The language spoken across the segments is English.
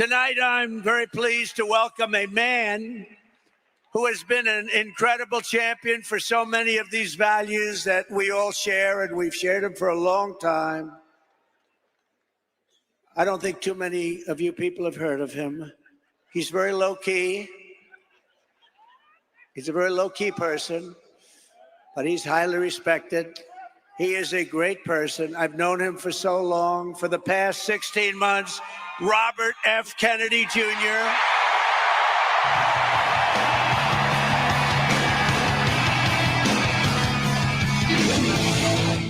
Tonight, I'm very pleased to welcome a man who has been an incredible champion for so many of these values that we all share, and we've shared them for a long time. I don't think too many of you people have heard of him. He's very low-key. He's a very low-key person, but he's highly respected. He is a great person. I've known him for so long. For the past 16 months, Robert F. Kennedy Jr.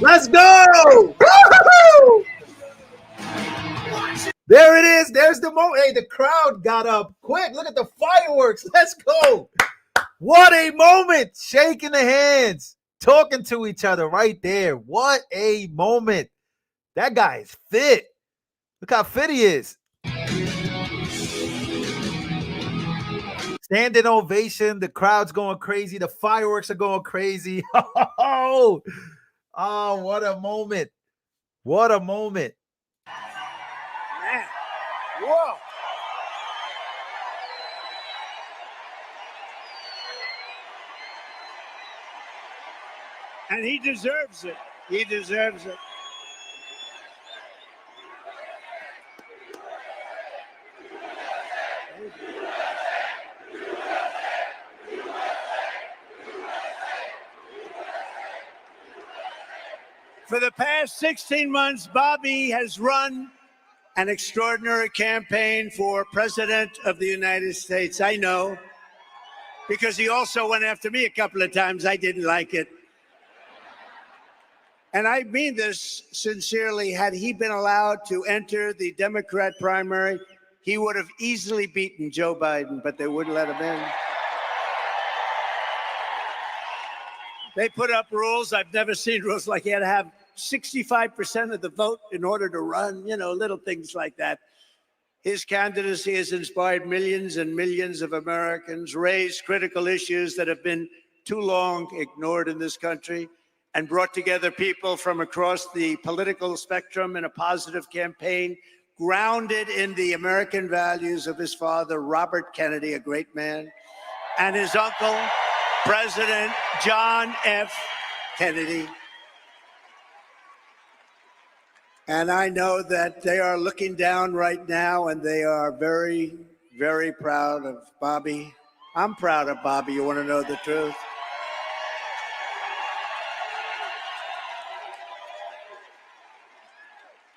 Let's go! Woo-hoo-hoo! There it is. There's the moment. Hey, the crowd got up quick. Look at the fireworks. Let's go. What a moment. Shaking the hands. Talking to each other right there. What a moment. That guy is fit. Look how fit he is. Standing ovation. The crowd's going crazy. The fireworks are going crazy. Oh, what a moment. What a moment. Man. Whoa. And he deserves it. He deserves it. For the past 16 months, Bobby has run an extraordinary campaign for President of the United States. I know, because he also went after me a couple of times. I didn't like it. And I mean this sincerely. Had he been allowed to enter the Democrat primary, he would have easily beaten Joe Biden, but they wouldn't let him in. They put up rules. I've never seen rules like he had to have 65% of the vote in order to run, you know, little things like that. His candidacy has inspired millions and millions of Americans, raised critical issues that have been too long ignored in this country, and brought together people from across the political spectrum in a positive campaign grounded in the American values of his father, Robert Kennedy, a great man, and his uncle, President John F. Kennedy. And I know that they are looking down right now, and they are very, very proud of Bobby. I'm proud of Bobby. You want to know the truth?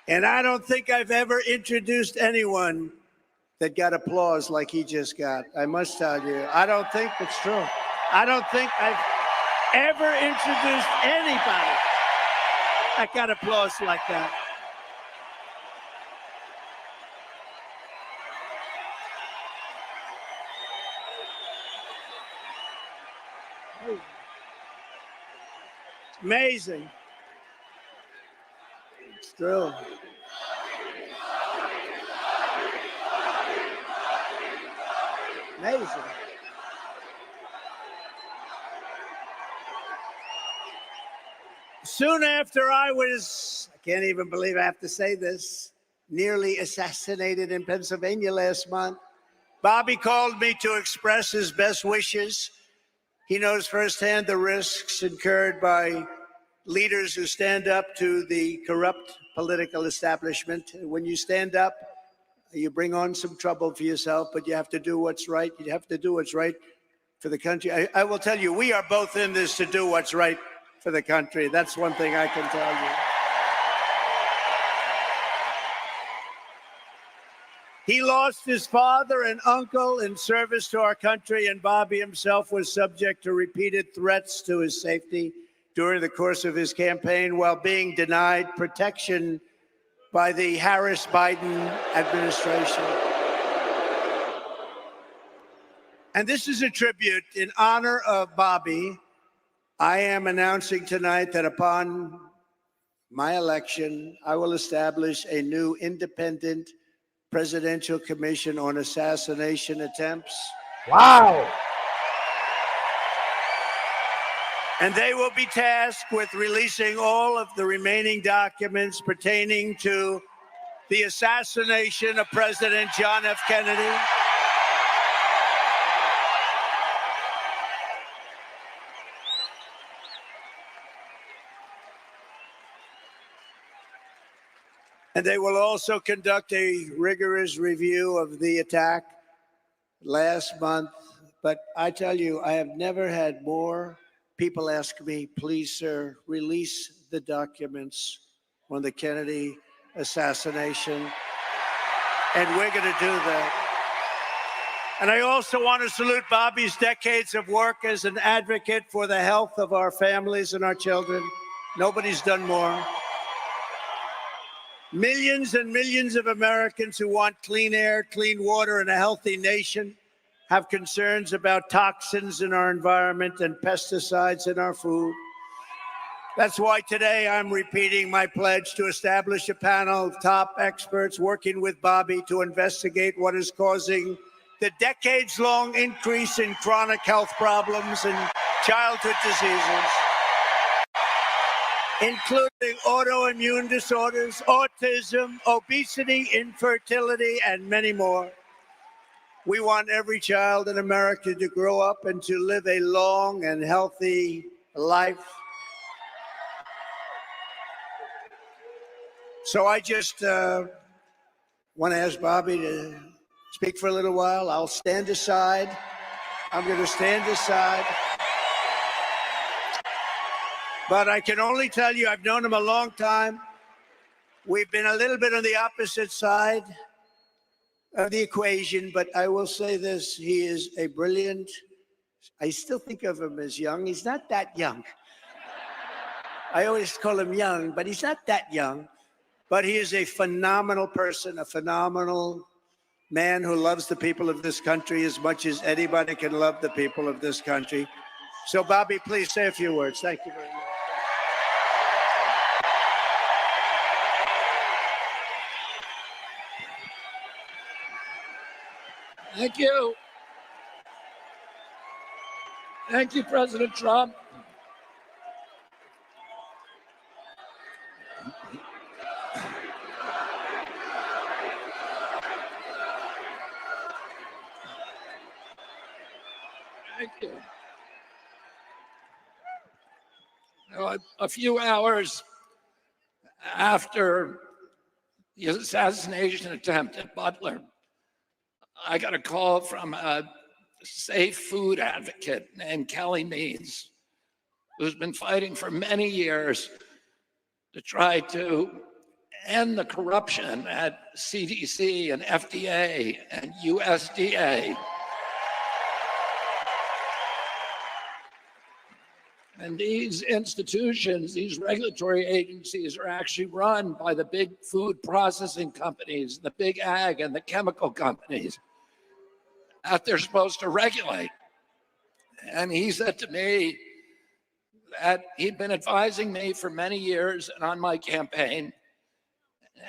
And I don't think I've ever introduced anyone that got applause like he just got. I must tell you, I don't think it's true. I don't think I've ever introduced anybody that got applause like that. Amazing. It's true. Amazing. Soon after I can't even believe I have to say this, nearly assassinated in Pennsylvania last month, Bobby called me to express his best wishes. He knows firsthand the risks incurred by leaders who stand up to the corrupt political establishment. When you stand up, you bring on some trouble for yourself, but you have to do what's right. You have to do what's right for the country. I will tell you, we are both in this to do what's right for the country. That's one thing I can tell you. He lost his father and uncle in service to our country, and Bobby himself was subject to repeated threats to his safety during the course of his campaign while being denied protection by the Harris-Biden administration. And this is a tribute in honor of Bobby. I am announcing tonight that upon my election, I will establish a new independent presidential commission on assassination attempts. Wow. And they will be tasked with releasing all of the remaining documents pertaining to the assassination of President John F. Kennedy, and they will also conduct a rigorous review of the attack last month. But I tell you, I have never had more people ask me, please, sir, release the documents on the Kennedy assassination. And we're going to do that. And I also want to salute Bobby's decades of work as an advocate for the health of our families and our children. Nobody's done more. Millions and millions of Americans who want clean air, clean water, and a healthy nation have concerns about toxins in our environment and pesticides in our food. That's why today I'm repeating my pledge to establish a panel of top experts working with Bobby to investigate what is causing the decades-long increase in chronic health problems and childhood diseases, including autoimmune disorders, autism, obesity, infertility, and many more. We want every child in America to grow up and to live a long and healthy life. So I just want to ask Bobby to speak for a little while. I'll stand aside. I'm going to stand aside. But I can only tell you, I've known him a long time. We've been a little bit on the opposite side of the equation, but I will say this, he is a brilliant, I still think of him as young. He's not that young. I always call him young, but he's not that young. But he is a phenomenal person, a phenomenal man who loves the people of this country as much as anybody can love the people of this country. So, Bobby, please say a few words. Thank you very much. Thank you. Thank you, President Trump. Thank you. A few hours after the assassination attempt at Butler, I got a call from a safe food advocate named Kelly Means, who's been fighting for many years to try to end the corruption at CDC and FDA and USDA. And these institutions, these regulatory agencies are actually run by the big food processing companies, the big ag and the chemical companies that they're supposed to regulate. And he said to me that he'd been advising me for many years and on my campaign.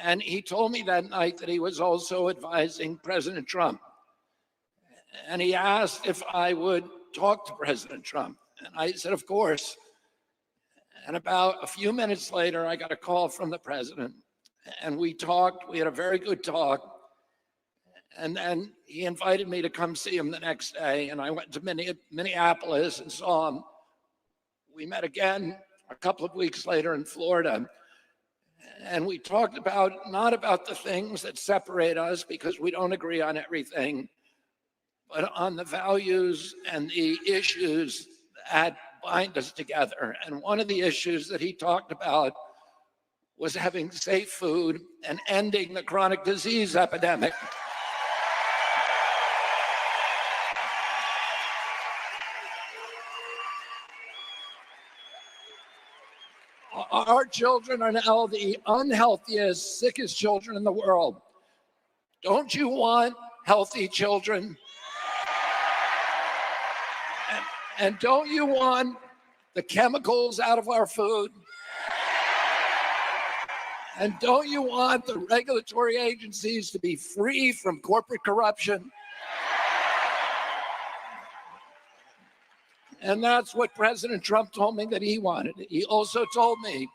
And he told me that night that he was also advising President Trump. And he asked if I would talk to President Trump. And I said, of course. And about a few minutes later, I got a call from the president. And we talked. We had a very good talk. And then he invited me to come see him the next day. And I went to Minneapolis and saw him. We met again a couple of weeks later in Florida. And we talked about, not about the things that separate us because we don't agree on everything, but on the values and the issues that bind us together. And one of the issues that he talked about was having safe food and ending the chronic disease epidemic. Our children are now the unhealthiest, sickest children in the world. Don't you want healthy children? And don't you want the chemicals out of our food? And don't you want the regulatory agencies to be free from corporate corruption? And that's what President Trump told me that he wanted. He also told me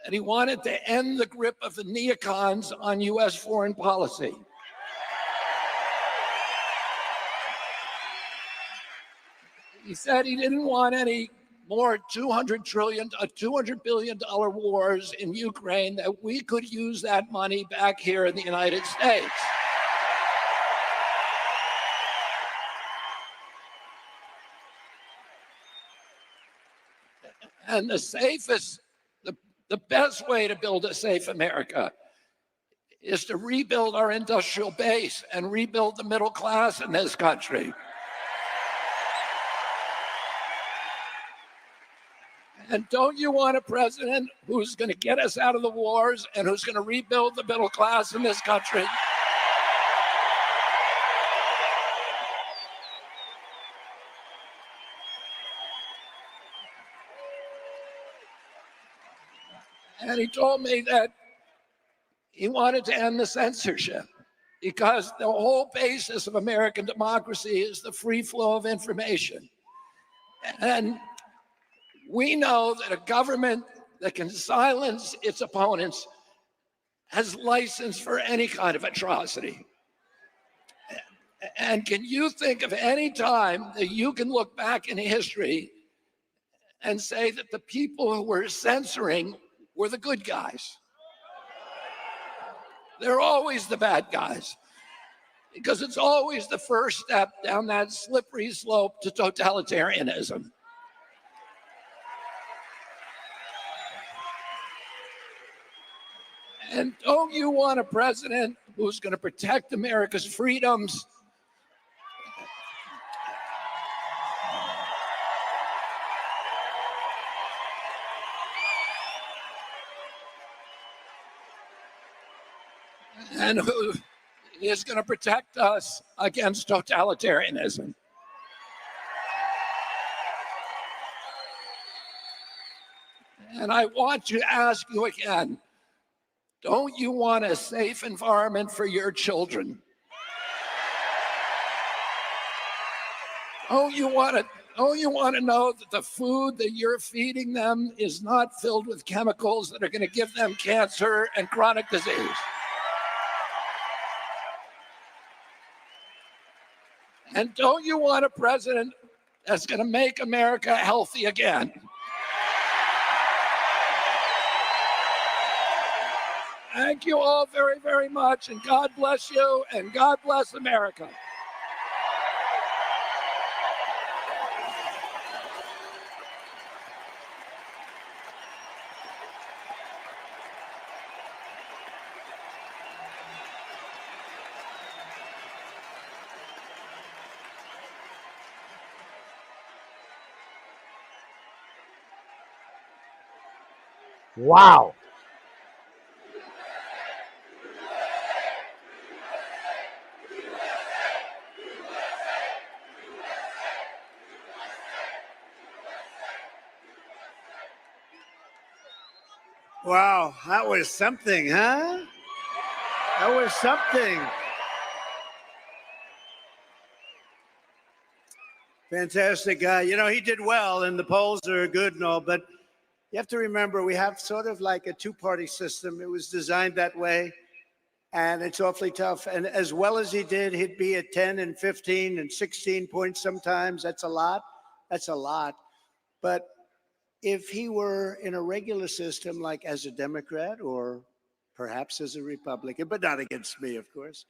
and he wanted to end the grip of the neocons on U.S. foreign policy. He said he didn't want any more $200 billion wars in Ukraine, that we could use that money back here in the United States. And the best way to build a safe America is to rebuild our industrial base and rebuild the middle class in this country. And don't you want a president who's going to get us out of the wars and who's going to rebuild the middle class in this country? And he told me that he wanted to end the censorship because the whole basis of American democracy is the free flow of information. And we know that a government that can silence its opponents has license for any kind of atrocity. And can you think of any time that you can look back in history and say that the people who were censoring were the good guys? They're always the bad guys, because it's always the first step down that slippery slope to totalitarianism. And don't you want a president who's going to protect America's freedoms? And who is going to protect us against totalitarianism? And I want to ask you again, don't you want a safe environment for your children? Don't you want to know that the food that you're feeding them is not filled with chemicals that are going to give them cancer and chronic disease? And don't you want a president that's going to make America healthy again? Thank you all very, very much, and God bless you, and God bless America. Wow. Wow, that was something, huh? That was something. Fantastic guy. You know, he did well, and the polls are good and all, but you have to remember we have sort of like a two-party system. It was designed that way, and it's awfully tough. And as well as he did, he'd be at 10 and 15 and 16 points sometimes. That's a lot. That's a lot. But if he were in a regular system, like as a Democrat or perhaps as a Republican, but not against me, of course.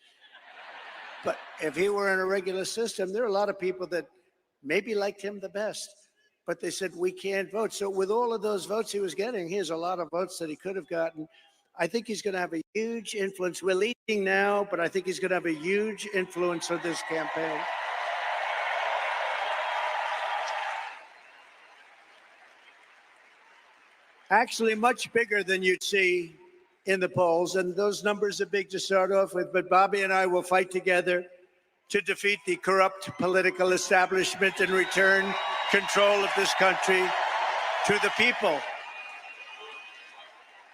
But if he were in a regular system, there are a lot of people that maybe liked him the best, but they said, we can't vote. So with all of those votes he was getting, he has a lot of votes that he could have gotten. I think he's going to have a huge influence. We're leading now, but I think he's going to have a huge influence on this campaign. Actually, much bigger than you'd see in the polls. And those numbers are big to start off with. But Bobby and I will fight together to defeat the corrupt political establishment and return control of this country to the people.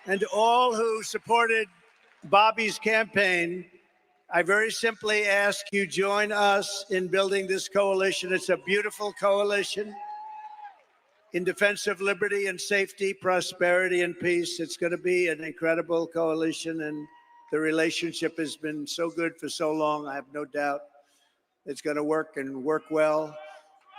And all who supported Bobby's campaign, I very simply ask you join us in building this coalition. It's a beautiful coalition. in defense of liberty and safety, prosperity and peace. It's going to be an incredible coalition, and the relationship has been so good for so long. I have no doubt it's going to work and work well.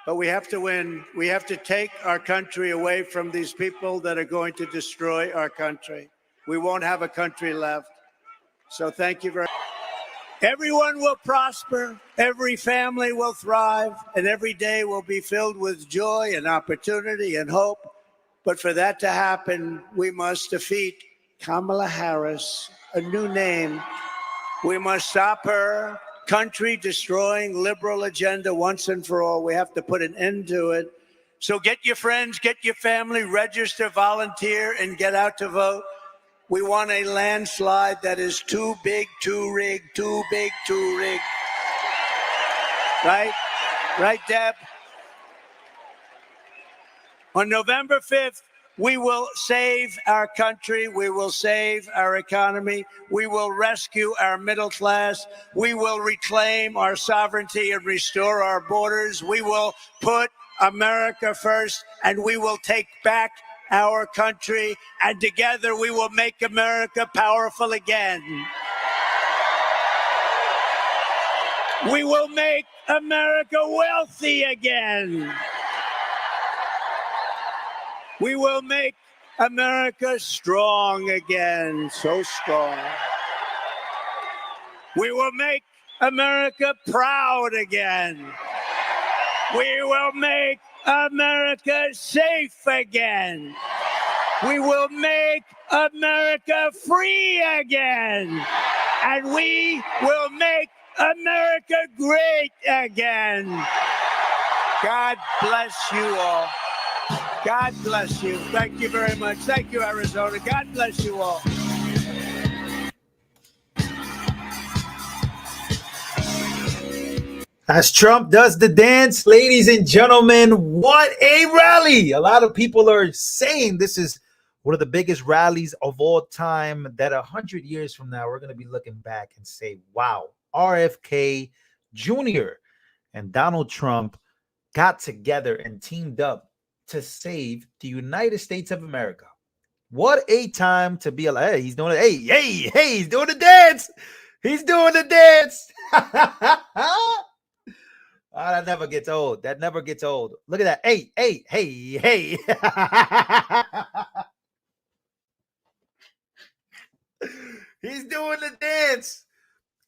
But we have to win. We have to take our country away from these people that are going to destroy our country. We won't have a country left. So thank you very much. Everyone will prosper, every family will thrive, and every day will be filled with joy and opportunity and hope. But for that to happen, we must defeat Kamala Harris, a new name. We must stop her country-destroying liberal agenda once and for all. We have to put an end to it. So get your friends, get your family, register, volunteer, and get out to vote. We want a landslide that is too big, too rigged, too big, too rigged. Right? Right, Deb? On November 5th, we will save our country. We will save our economy. We will rescue our middle class. We will reclaim our sovereignty and restore our borders. We will put America first, and we will take back our country, and together we will make America powerful again. We will make America wealthy again. We will make America strong again, so strong. We will make America proud again. We will make America safe again. We will make America free again. And we will make America great again. God bless you all. God bless you. Thank you very much. Thank you, Arizona. God bless you all. As Trump does the dance, ladies and gentlemen, what a rally. A lot of people are saying this is one of the biggest rallies of all time, that 100 years from now, we're going to be looking back and say, wow, RFK Jr. and Donald Trump got together and teamed up to save the United States of America. What a time to be alive. Hey, he's doing it. Hey, he's doing the dance. He's doing the dance. Oh, that never gets old. That never gets old. Look at that. Hey. He's doing the dance.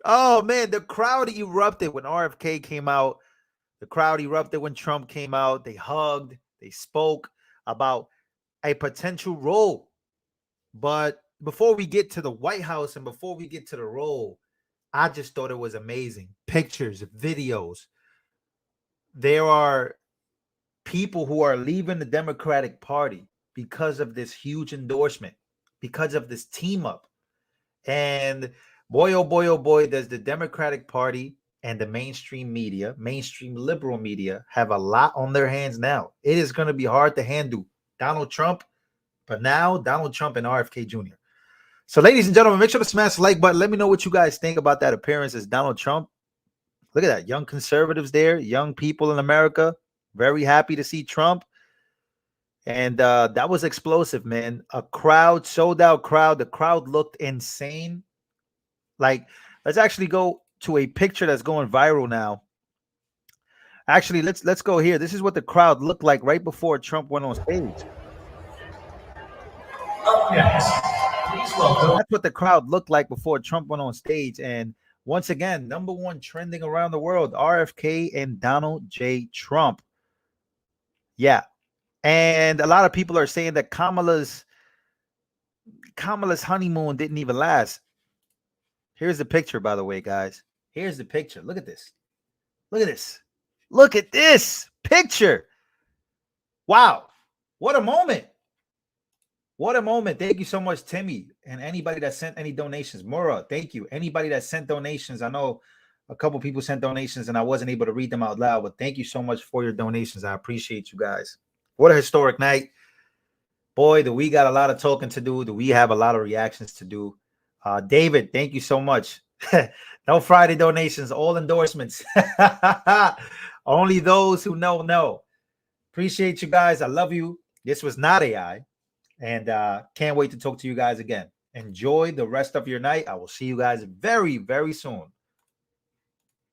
Oh, man, the crowd erupted when RFK came out. The crowd erupted when Trump came out. They hugged. They spoke about a potential role. But before we get to the White House and before we get to the role, I just thought it was amazing. Pictures, videos. There are people who are leaving the Democratic Party because of this huge endorsement, because of this team up. And boy, oh boy, does the Democratic Party and the mainstream media, mainstream liberal media, have a lot on their hands now. It is going to be hard to handle Donald Trump, but now Donald Trump and RFK Jr. So, ladies and gentlemen, make sure to smash the like button. Let me know what you guys think about that appearance as Donald Trump. Look at that. Young conservatives there, young people in America, very happy to see Trump. And that was explosive, man. A crowd, sold out crowd. The crowd looked insane. Like, let's actually go to a picture that's going viral now. Actually, let's go here. This is what the crowd looked like right before Trump went on stage. Yes. Please welcome. That's what the crowd looked like before Trump went on stage. And once again, #1 trending around the world, RFK and Donald J. Trump. Yeah. And a lot of people are saying that Kamala's honeymoon didn't even last. Here's the picture, by the way, guys. Here's the picture. Look at this. Look at this. Look at this picture. Wow. What a moment. What a moment. Thank you so much, Timmy, and anybody that sent any donations. Mura, thank you. Anybody that sent donations. I know a couple people sent donations and I wasn't able to read them out loud, but thank you so much for your donations. I appreciate you guys. What a historic night. Boy, do we got a lot of talking to do. Do we have a lot of reactions to do? David, thank you so much. No Friday donations, all endorsements. Only those who know. Appreciate you guys. I love you. This was not AI. And can't wait to talk to you guys again. Enjoy the rest of your night. I will see you guys very, very soon.